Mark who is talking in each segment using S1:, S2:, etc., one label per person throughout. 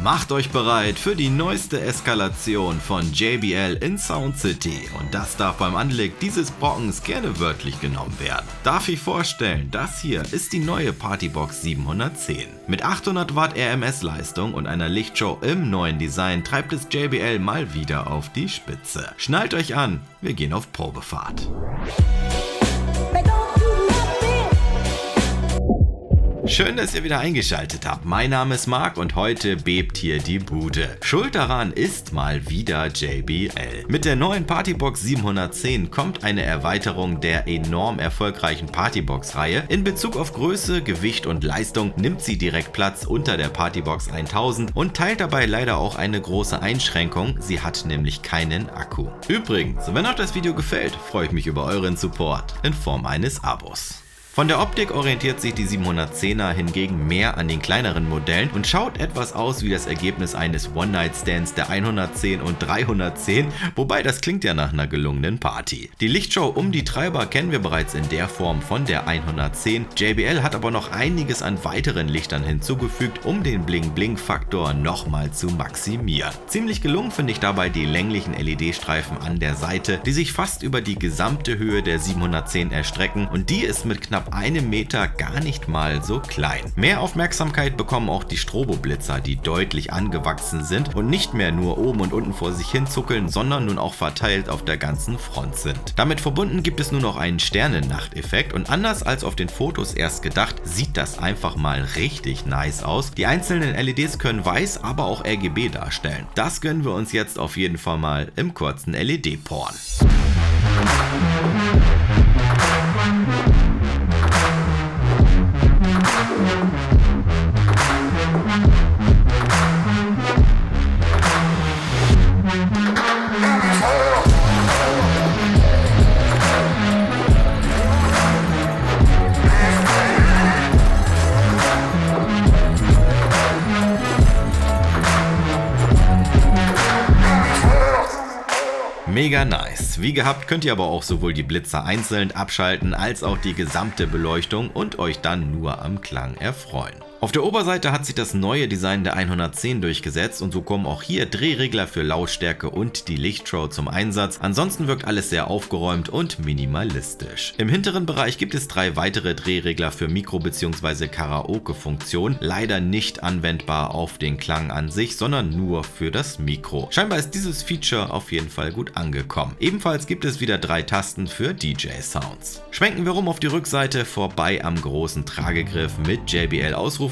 S1: Macht euch bereit für die neueste Eskalation von JBL in Sound City und das darf beim Anblick dieses Brockens gerne wörtlich genommen werden. Darf ich vorstellen, das hier ist die neue Partybox 710. Mit 800 Watt RMS-Leistung und einer Lichtshow im neuen Design treibt es JBL mal wieder auf die Spitze. Schnallt euch an, wir gehen auf Probefahrt. Schön, dass ihr wieder eingeschaltet habt. Mein Name ist Marc und heute bebt hier die Bude. Schuld daran ist mal wieder JBL. Mit der neuen Partybox 710 kommt eine Erweiterung der enorm erfolgreichen Partybox-Reihe. In Bezug auf Größe, Gewicht und Leistung nimmt sie direkt Platz unter der Partybox 1000 und teilt dabei leider auch eine große Einschränkung. Sie hat nämlich keinen Akku. Übrigens, wenn euch das Video gefällt, freue ich mich über euren Support in Form eines Abos. Von der Optik orientiert sich die 710er hingegen mehr an den kleineren Modellen und schaut etwas aus wie das Ergebnis eines One-Night-Stands der 110 und 310, wobei das klingt ja nach einer gelungenen Party. Die Lichtshow um die Treiber kennen wir bereits in der Form von der 110, JBL hat aber noch einiges an weiteren Lichtern hinzugefügt, um den Bling-Bling-Faktor nochmal zu maximieren. Ziemlich gelungen finde ich dabei die länglichen LED-Streifen an der Seite, die sich fast über die gesamte Höhe der 710 erstrecken und die ist mit knapp einem Meter gar nicht mal so klein. Mehr Aufmerksamkeit bekommen auch die Stroboblitzer, die deutlich angewachsen sind und nicht mehr nur oben und unten vor sich hin zuckeln, sondern nun auch verteilt auf der ganzen Front sind. Damit verbunden gibt es nur noch einen Sternennachteffekt und anders als auf den Fotos erst gedacht, sieht das einfach mal richtig nice aus. Die einzelnen LEDs können weiß, aber auch RGB darstellen. Das gönnen wir uns jetzt auf jeden Fall mal im kurzen LED-Porn. Mega nice. Wie gehabt könnt ihr aber auch sowohl die Blitzer einzeln abschalten als auch die gesamte Beleuchtung und euch dann nur am Klang erfreuen. Auf der Oberseite hat sich das neue Design der 110 durchgesetzt und so kommen auch hier Drehregler für Lautstärke und die Lichtshow zum Einsatz. Ansonsten wirkt alles sehr aufgeräumt und minimalistisch. Im hinteren Bereich gibt es 3 weitere Drehregler für Mikro- bzw. Karaoke-Funktion, leider nicht anwendbar auf den Klang an sich, sondern nur für das Mikro. Scheinbar ist dieses Feature auf jeden Fall gut angekommen. Ebenfalls gibt es wieder 3 Tasten für DJ-Sounds. Schwenken wir rum auf die Rückseite, vorbei am großen Tragegriff mit JBL Ausrufezeichen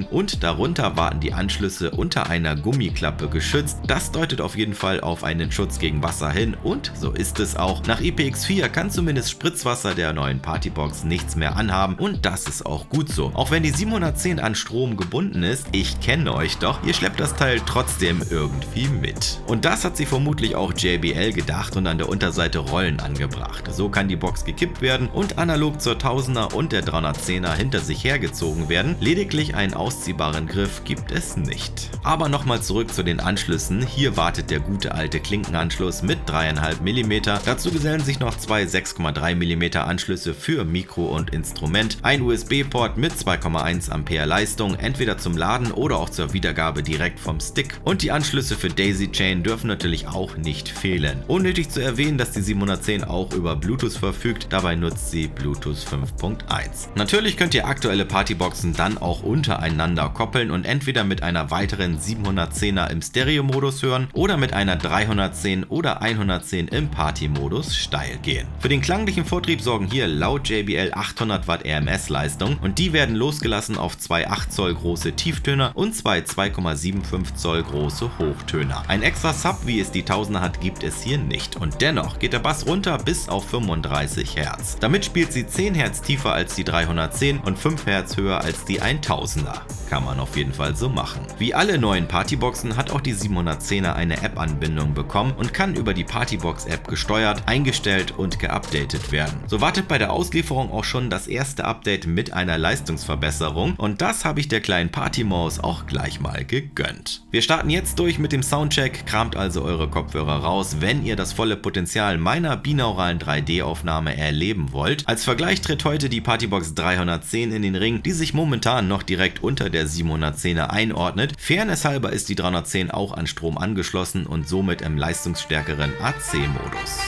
S1: und darunter warten die Anschlüsse unter einer Gummiklappe geschützt. Das deutet auf jeden Fall auf einen Schutz gegen Wasser hin und so ist es auch. Nach IPX4 kann zumindest Spritzwasser der neuen Partybox nichts mehr anhaben und das ist auch gut so. Auch wenn die 710 an Strom gebunden ist, ich kenne euch doch, ihr schleppt das Teil trotzdem irgendwie mit. Und das hat sich vermutlich auch JBL gedacht und an der Unterseite Rollen angebracht. So kann die Box gekippt werden und analog zur 1000er und der 310er hinter sich hergezogen werden. Lediglich einen ausziehbaren Griff gibt es nicht. Aber nochmal zurück zu den Anschlüssen. Hier wartet der gute alte Klinkenanschluss mit 3,5 mm. Dazu gesellen sich noch 2 6,3 mm Anschlüsse für Mikro und Instrument, ein USB-Port mit 2,1 Ampere Leistung, entweder zum Laden oder auch zur Wiedergabe direkt vom Stick und die Anschlüsse für Daisy Chain dürfen natürlich auch nicht fehlen. Unnötig zu erwähnen, dass die 710 auch über Bluetooth verfügt, dabei nutzt sie Bluetooth 5.1. Natürlich könnt ihr aktuelle Partyboxen dann auch untereinander koppeln und entweder mit einer weiteren 710er im Stereo-Modus hören oder mit einer 310 oder 110 im Party-Modus steil gehen. Für den klanglichen Vortrieb sorgen hier laut JBL 800 Watt RMS-Leistung und die werden losgelassen auf 2 8 Zoll große Tieftöner und 2 2,75 Zoll große Hochtöner. Ein extra Sub, wie es die 1000er hat, gibt es hier nicht und dennoch geht der Bass runter bis auf 35 Hertz. Damit spielt sie 10 Hertz tiefer als die 310 und 5 Hertz höher als die 1000er. Kann man auf jeden Fall so machen. Wie alle neuen Partyboxen hat auch die 710er eine App-Anbindung bekommen und kann über die Partybox-App gesteuert, eingestellt und geupdatet werden. So wartet bei der Auslieferung auch schon das erste Update mit einer Leistungsverbesserung und das habe ich der kleinen Partymaus auch gleich mal gegönnt. Wir starten jetzt durch mit dem Soundcheck, kramt also eure Kopfhörer raus, wenn ihr das volle Potenzial meiner binauralen 3D-Aufnahme erleben wollt. Als Vergleich tritt heute die Partybox 310 in den Ring, die sich momentan noch direkt unter der 710er einordnet. Fairness-halber ist die 310 auch an Strom angeschlossen und somit im leistungsstärkeren AC-Modus.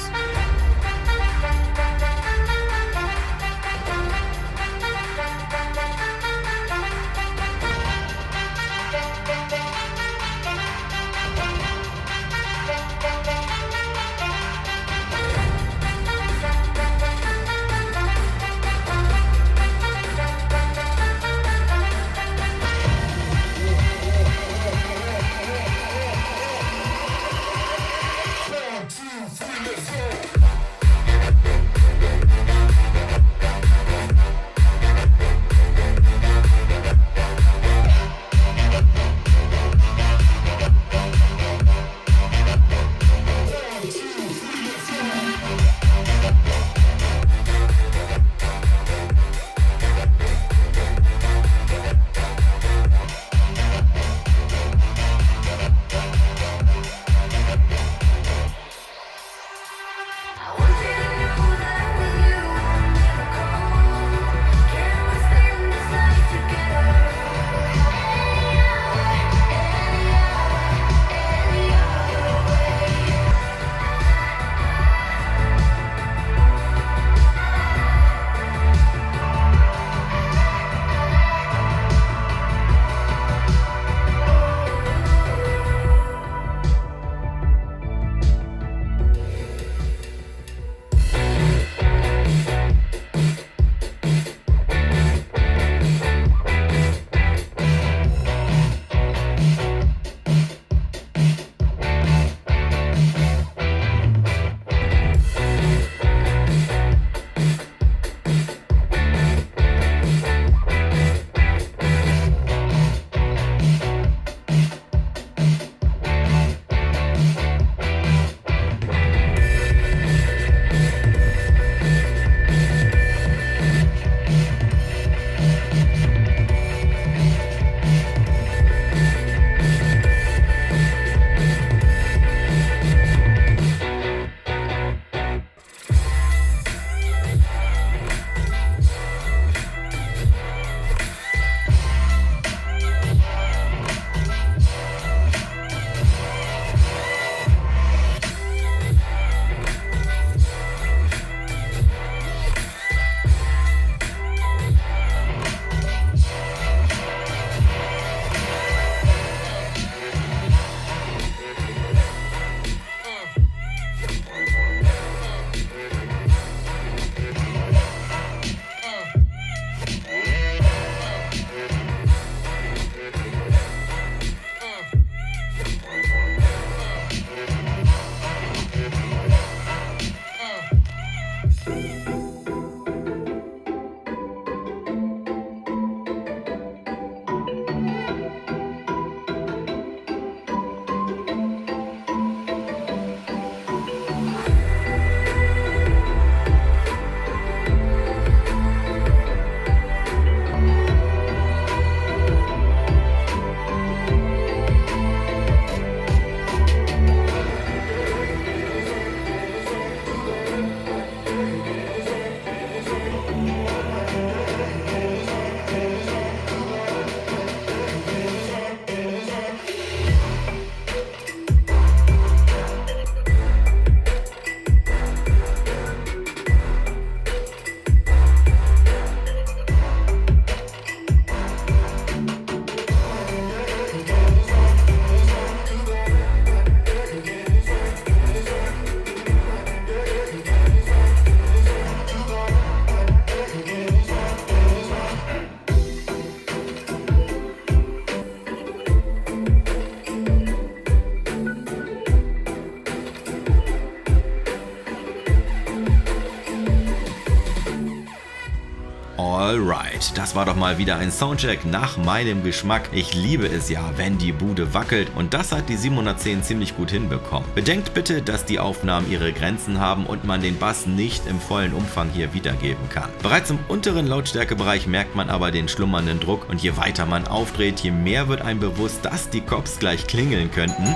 S2: Alright, das war doch mal wieder ein Soundcheck nach meinem Geschmack. Ich liebe es ja, wenn die Bude wackelt, und das hat die 710 ziemlich gut hinbekommen. Bedenkt bitte, dass die Aufnahmen ihre Grenzen haben und man den Bass nicht im vollen Umfang hier wiedergeben kann. Bereits im unteren Lautstärkebereich merkt man aber den schlummernden Druck, und je weiter man aufdreht, je mehr wird einem bewusst, dass die Cops gleich klingeln könnten.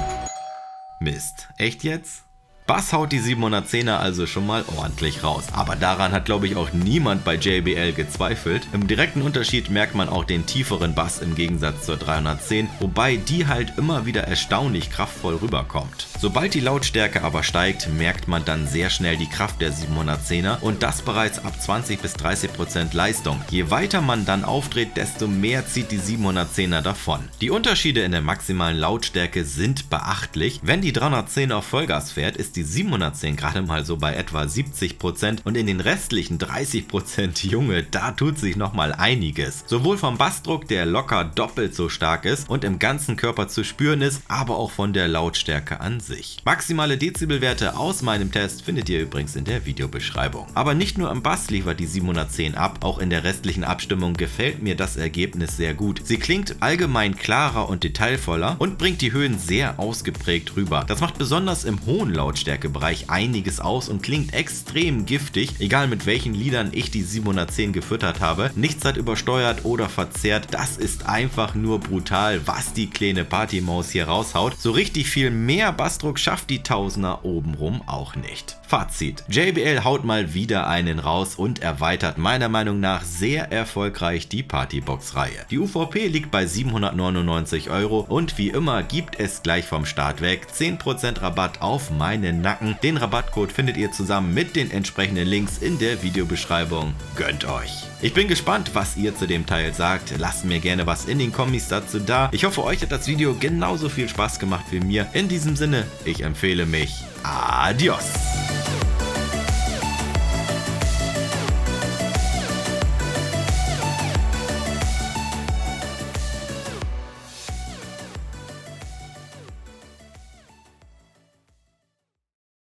S2: Mist, echt jetzt?
S1: Bass haut die 710er also schon mal ordentlich raus. Aber daran hat glaube ich auch niemand bei JBL gezweifelt. Im direkten Unterschied merkt man auch den tieferen Bass im Gegensatz zur 310, wobei die halt immer wieder erstaunlich kraftvoll rüberkommt. Sobald die Lautstärke aber steigt, merkt man dann sehr schnell die Kraft der 710er und das bereits ab 20-30% Leistung. Je weiter man dann aufdreht, desto mehr zieht die 710er davon. Die Unterschiede in der maximalen Lautstärke sind beachtlich. Wenn die 310 auf Vollgas fährt, ist die 710 gerade mal so bei etwa 70% und in den restlichen 30% Junge, da tut sich nochmal einiges. Sowohl vom Bassdruck, der locker doppelt so stark ist und im ganzen Körper zu spüren ist, aber auch von der Lautstärke an sich. Maximale Dezibelwerte aus meinem Test findet ihr übrigens in der Videobeschreibung. Aber nicht nur am Bass liefert die 710 ab, auch in der restlichen Abstimmung gefällt mir das Ergebnis sehr gut. Sie klingt allgemein klarer und detailvoller und bringt die Höhen sehr ausgeprägt rüber. Das macht besonders im hohen Lautstärkebereich einiges aus und klingt extrem giftig, egal mit welchen Liedern ich die 710 gefüttert habe. Nichts hat übersteuert oder verzerrt, das ist einfach nur brutal, was die kleine Partymaus hier raushaut. So richtig viel mehr Bassdruck schafft die 1000er obenrum auch nicht. Fazit: JBL haut mal wieder einen raus und erweitert meiner Meinung nach sehr erfolgreich die Partybox-Reihe. Die UVP liegt bei 799 € und wie immer gibt es gleich vom Start weg 10% Rabatt auf meinen Nacken. Den Rabattcode findet ihr zusammen mit den entsprechenden Links in der Videobeschreibung. Gönnt euch! Ich bin gespannt, was ihr zu dem Teil sagt. Lasst mir gerne was in den Kommis dazu da. Ich hoffe, euch hat das Video genauso viel Spaß gemacht wie mir. In diesem Sinne, ich empfehle mich. Adios!